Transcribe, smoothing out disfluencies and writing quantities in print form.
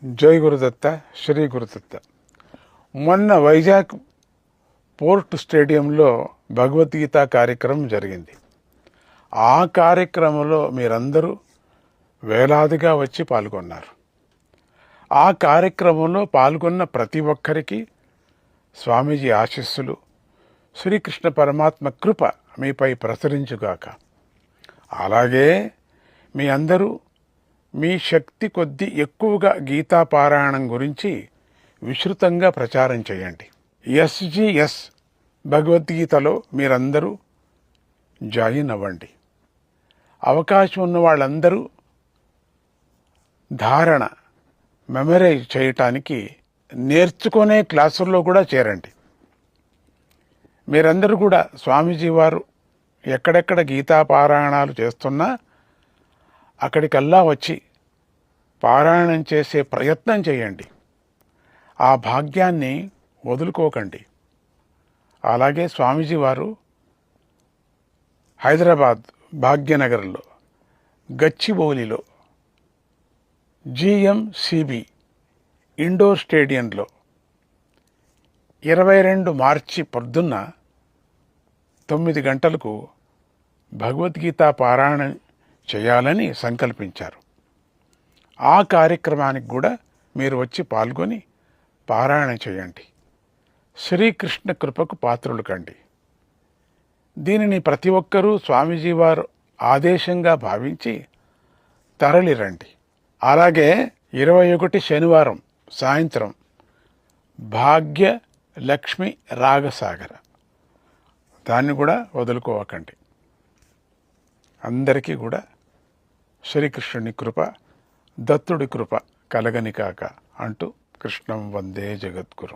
జై గురుదత్త, శ్రీ గురుదత్త. మొన్న వైజాగ్ పోర్ట్ స్టేడియంలో భగవద్గీత కార్యక్రమం జరిగింది. ఆ కార్యక్రమంలో మీరందరూ వేలాదిగా వచ్చి పాల్గొన్నారు. ఆ కార్యక్రమంలో పాల్గొన్న ప్రతి ఒక్కరికి స్వామీజీ ఆశీస్సులు, శ్రీకృష్ణ పరమాత్మ కృప మీపై ప్రసరించుగాక. అలాగే మీ అందరూ మీ శక్తి కొద్దీ ఎక్కువగా గీతా పారాయణం గురించి విస్తృతంగా ప్రచారం చేయండి. SGS భగవద్గీతలో మీరందరూ జాయిన్ అవ్వండి. అవకాశం ఉన్న వాళ్ళందరూ ధారణ మెమరైజ్ చేయటానికి నేర్చుకునే క్లాసుల్లో కూడా చేరండి. మీరందరూ కూడా స్వామీజీ వారు ఎక్కడెక్కడ గీతా పారాయణాలు చేస్తున్నా అక్కడికల్లా వచ్చి పారాయణం చేసే ప్రయత్నం చేయండి. ఆ భాగ్యాన్ని వదులుకోకండి. అలాగే స్వామీజీ వారు హైదరాబాద్ భాగ్యనగర్లో గచ్చిబౌలిలో GMCB ఇండోర్ స్టేడియంలో 22 మార్చి పొద్దున్న 9 గంటలకు భగవద్గీత పారాయణం చేయాలని సంకల్పించారు. ఆ కార్యక్రమానికి కూడా మీరు వచ్చి పాల్గొని పారాయణం చేయండి. శ్రీకృష్ణ కృపకు పాత్రులు కండి. దీనిని ప్రతి ఒక్కరూ స్వామీజీ వారు ఆదేశంగా భావించి తరలిరండి. అలాగే 21 శనివారం సాయంత్రం భాగ్య లక్ష్మి రాగసాగర, దాన్ని కూడా వదులుకోవకండి. అందరికీ కూడా శ్రీకృష్ణుని కృప, దత్తుడి కృప కలగని కాక అంటూ కృష్ణం వందే జగద్గురు.